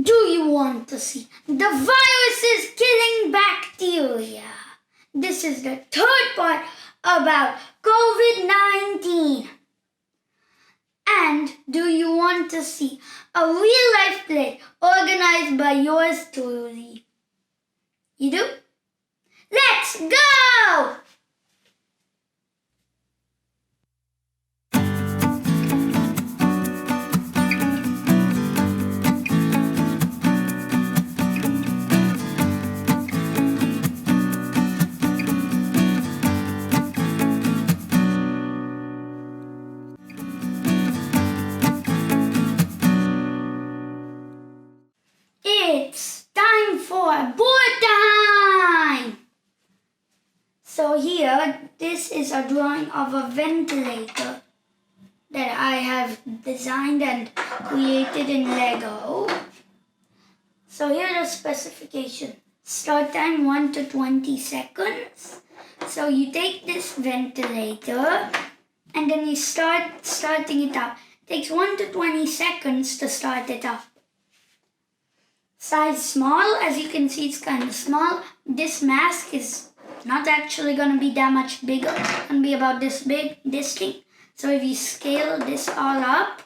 Do you want to see the viruses killing bacteria? This is the third part about COVID-19. And do you want to see a real-life play organized by yours truly? You do? Let's go! It's time for board time! So here, this is a drawing of a ventilator that I have designed and created in Lego. So here are the specifications. Start time 1 to 20 seconds. So you take this ventilator and then you starting it up. It takes 1 to 20 seconds to start it up. Size small, as you can see, it's kind of small. This mask is not actually going to be that much bigger. It's going to be about this big, this thing. So if you scale this all up,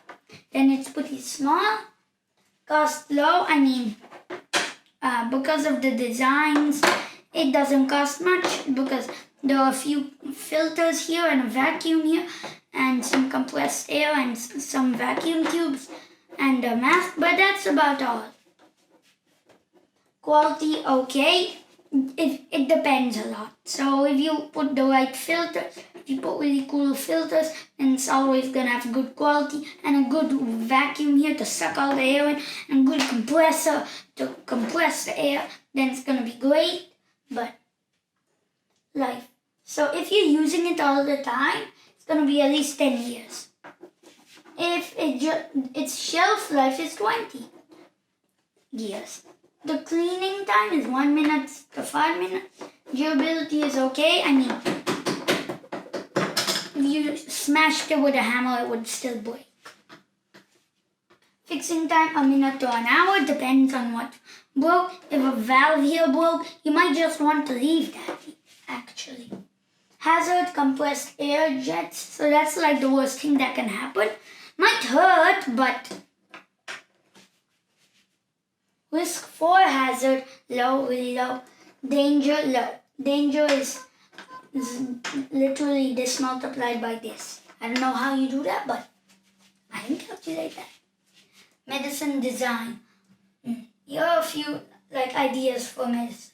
then it's pretty small. Cost low, because of the designs, it doesn't cost much because there are a few filters here and a vacuum here and some compressed air and some vacuum tubes and a mask, but that's about all. Quality, okay. It depends a lot. So if you put the right filters, if you put really cool filters, then it's always gonna have good quality and a good vacuum here to suck all the air in and good compressor to compress the air, then it's gonna be great. But life. So if you're using it all the time, it's gonna be at least 10 years. If its shelf life is 20 years. The cleaning time is 1 minute to 5 minutes. Durability is okay. If you smashed it with a hammer, it would still break. Fixing time, 1 minute to an hour, depends on what broke. If a valve here broke, you might just want to leave that, actually. Hazard, compressed air jets. So that's like the worst thing that can happen. Might hurt, but risk for hazard, low, really low. Danger, low. Danger is literally this multiplied by this. I don't know how you do that, but I can calculate that. Medicine design. Here are a few ideas for medicine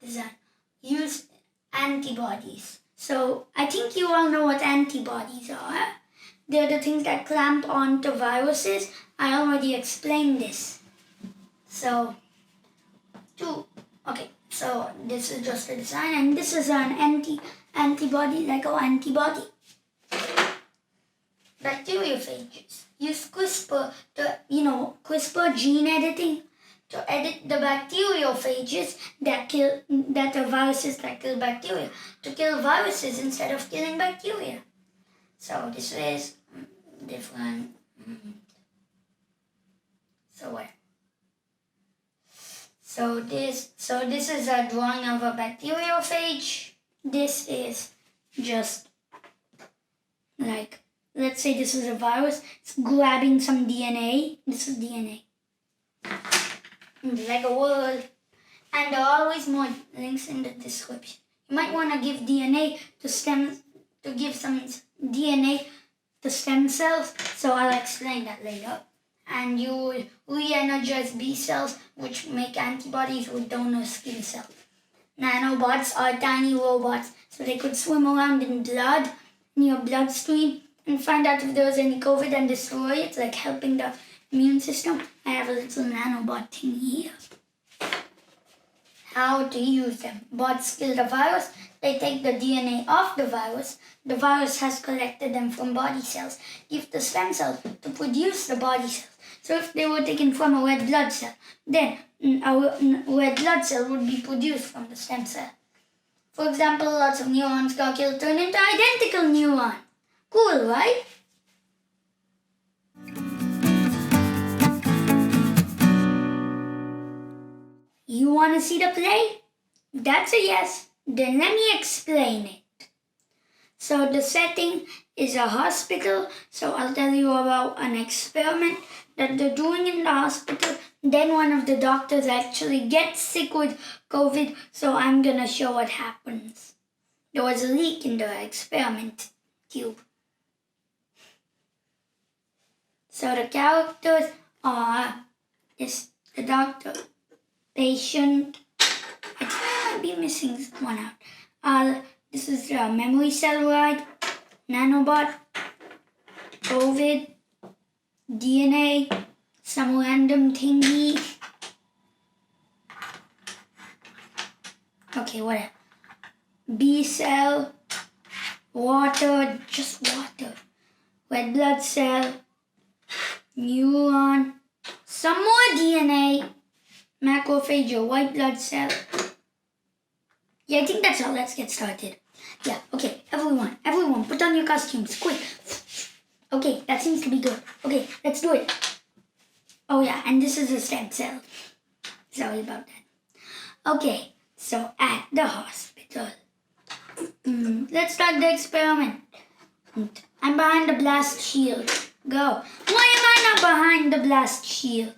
design. Use antibodies. So I think you all know what antibodies are. They're the things that clamp onto viruses. I already explained this. So this is just a design, and this is an antibody, Lego antibody. Bacteriophages. Use CRISPR CRISPR gene editing to edit the bacteriophages that are viruses that kill bacteria, to kill viruses instead of killing bacteria. So this is different. So this is a drawing of a bacteriophage. This is just let's say this is a virus. It's grabbing some DNA. This is DNA. Like a word. And there are always more links in the description. You might want to give give some DNA to stem cells. So I'll explain that later. And you will re-energize B cells, which make antibodies with donor skin cells. Nanobots are tiny robots, so they could swim around in blood, in your bloodstream, and find out if there was any COVID and destroy it, like helping the immune system. I have a little nanobot thing here. How to use them. Bots kill the virus. They take the DNA off the virus. The virus has collected them from body cells. Give the stem cells to produce the body cells. So if they were taken from a red blood cell, then a red blood cell would be produced from the stem cell. For example, lots of neurons got killed, turn into identical neuron. Cool, right? You want to see the play? That's a yes. Then let me explain it. So the setting is a hospital. So I'll tell you about an experiment that they're doing in the hospital. Then one of the doctors actually gets sick with COVID. So I'm going to show what happens. There was a leak in the experiment tube. So the characters are the doctor, patient. I might be missing one out. This is the memory cell ride, nanobot, COVID, DNA, some random thingy. Okay, whatever. B cell, water, just water. Red blood cell, neuron, some more DNA, macrophage or white blood cell. Yeah, I think that's all. Let's get started. Yeah, okay, everyone, put on your costumes, quick. Okay, that seems to be good. Okay, let's do it. Oh yeah, and this is a stem cell. Sorry about that. Okay, so at the hospital. Let's start the experiment. I'm behind the blast shield. Go. Why am I not behind the blast shield?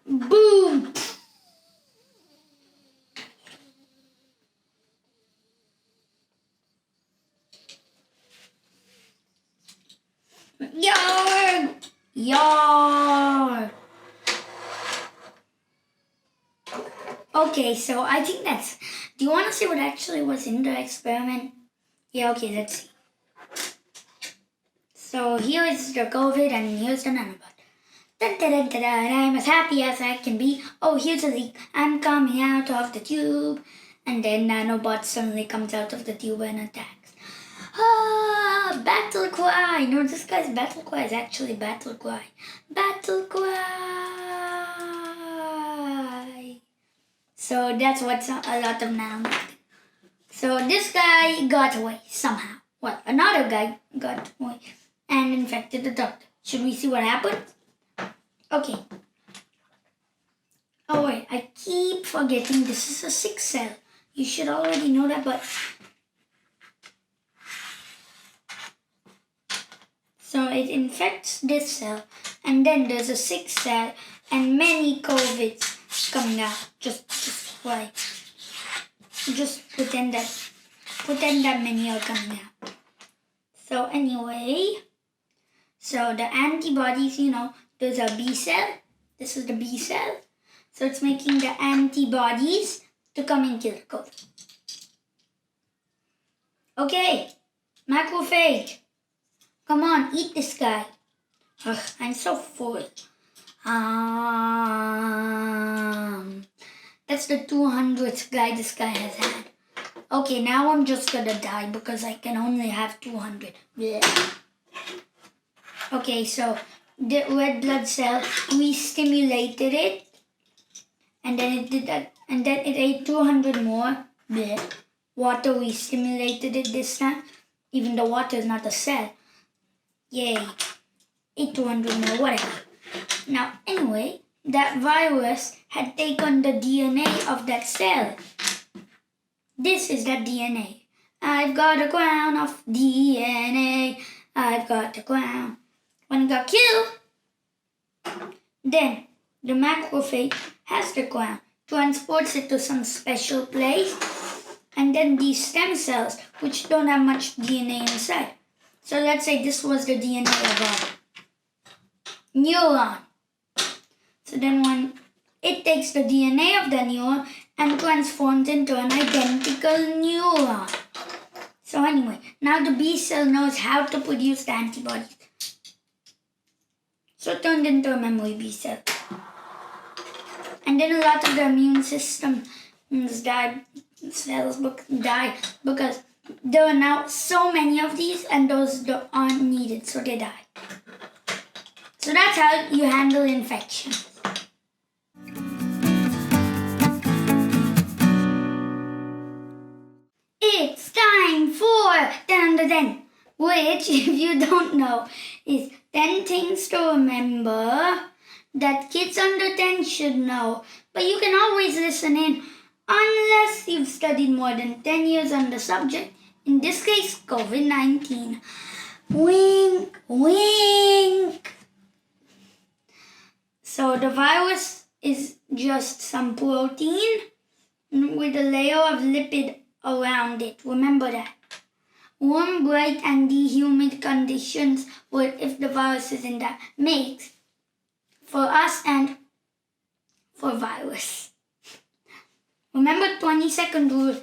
Boom! Yarg! Yarg! Okay, so I think that's... Do you want to see what actually was in the experiment? Yeah, okay, let's see. So here is the COVID and here's the nanobot. Dun, dun, dun, dun, dun, I'm as happy as I can be. Oh, here's a leak. I'm coming out of the tube. And then nanobot suddenly comes out of the tube and attacks. Ah, battle cry. No, this guy's battle cry is actually battle cry. Battle cry. So that's what's a lot of nanobots. So this guy got away somehow. Well, another guy got away and infected the doctor. Should we see what happened? Okay. Oh wait, I keep forgetting this is a 6 cell. You should already know that, but... So it infects this cell, and then there's a 6 cell, and many COVIDs coming out. Just pretend that many are coming out. So anyway, so the antibodies, there's a B cell. This is the B cell. So it's making the antibodies to come and kill the COVID. Okay, macrophage. Come on, eat this guy. Ugh, I'm so full. That's the 200th guy this guy has had. Okay, now I'm just gonna die because I can only have 200. Blech. Okay, so the red blood cell, we stimulated it. And then it did that. And then it ate 200 more. Blech. Water, we stimulated it this time. Even though water is not a cell. Yay. Ate 200 more, whatever. Now, anyway, that virus had taken the DNA of that cell. This is that DNA. I've got a crown of DNA. I've got a crown. When it got killed, then the macrophage has the crown, transports it to some special place, and then these stem cells, which don't have much DNA inside. So let's say this was the DNA of a neuron. So then when it takes the DNA of the neuron and transforms into an identical neuron. So anyway, now the B cell knows how to produce the antibodies. So it turned into a memory B cell. And then a lot of the immune system cells die because there are now so many of these and those aren't needed, so they die. So that's how you handle infections. It's time for 10 under 10, which, if you don't know, is 10 things to remember that kids under 10 should know, but you can always listen in unless you've studied more than 10 years on the subject, in this case, COVID-19. Wink, wink. So the virus is just some protein with a layer of lipid around it. Remember that. Warm, bright, and humid conditions, if the virus is in that, makes for us and for virus. Remember 20-second rule.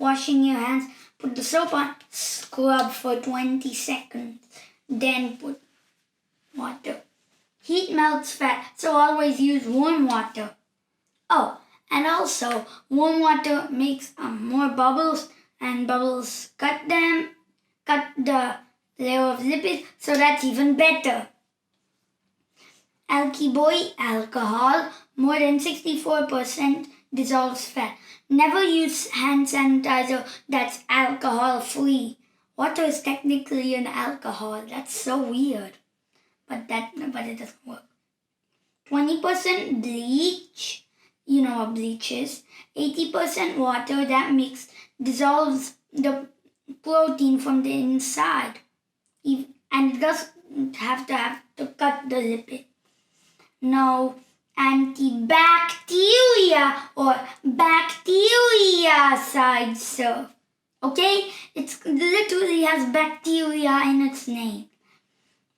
Washing your hands. Put the soap on, scrub for 20 seconds. Then put water. Heat melts fat, so always use warm water. Oh, and also, warm water makes more bubbles, and bubbles cut the layer of lipid, so that's even better. Alcohol, more than 64% dissolves fat. Never use hand sanitizer that's alcohol-free. Water is technically an alcohol. That's so weird. But it doesn't work. 20% bleach. You know what bleach is. 80% water that dissolves the protein from the inside. And it doesn't have to cut the lipid. No antibacteria or bactericide stuff. Okay? It literally has bacteria in its name.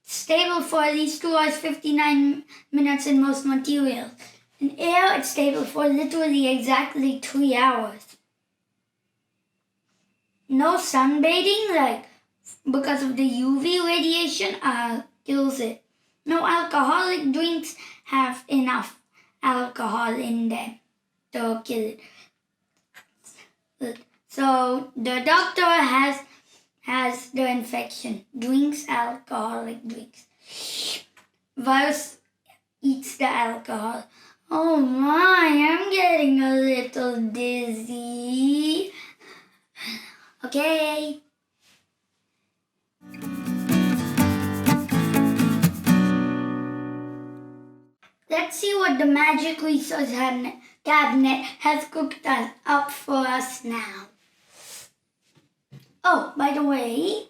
Stable for at least 2 hours 59 minutes in most materials. In air, it's stable for literally exactly 3 hours. No sunbathing, because of the UV radiation, kills it. No alcoholic drinks have enough alcohol in them to kill it. So the doctor has the infection. Drinks alcoholic drinks. Virus eats the alcohol. Oh my, I'm getting a little dizzy. Okay. Let's see what the magic resource cabinet has cooked up for us now. Oh, by the way,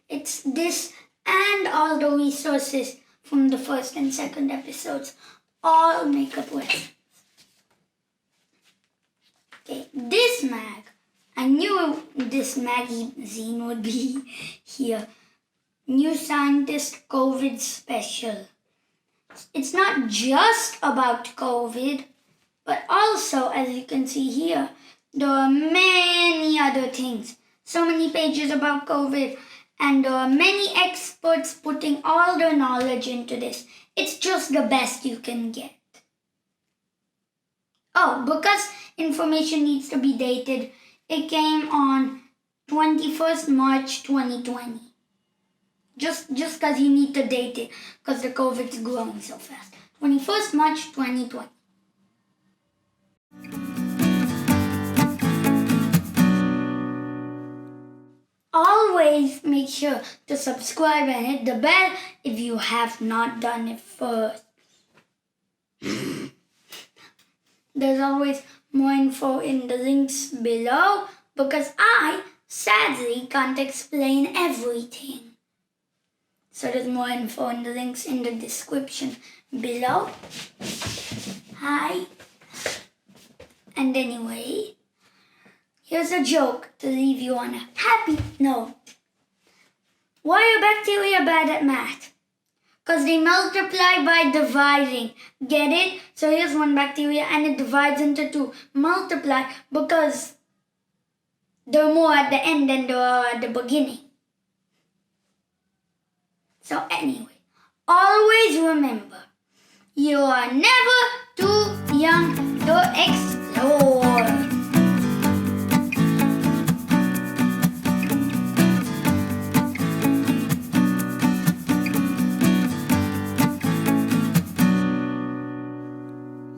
it's this and all the resources from the first and second episodes, all makeup with. Okay, this mag, I knew this magazine would be here. New Scientist COVID Special. It's not just about COVID, but also, as you can see here, there are many other things. So many pages about COVID, and there are many experts putting all their knowledge into this. It's just the best you can get. Oh, because information needs to be dated, it came on 21st March 2020. Just because you need to date it, because the COVID's growing so fast. 21st March 2020. Always make sure to subscribe and hit the bell if you have not done it first. There's always more info in the links below because I, sadly, can't explain everything. So there's more info in the links in the description below. Hi. And anyway, here's a joke to leave you on a happy note. Why are bacteria bad at math? Because they multiply by dividing. Get it? So here's one bacteria and it divides into 2. Multiply because there are more at the end than there are at the beginning. So anyway, always remember, you are never too young to explore.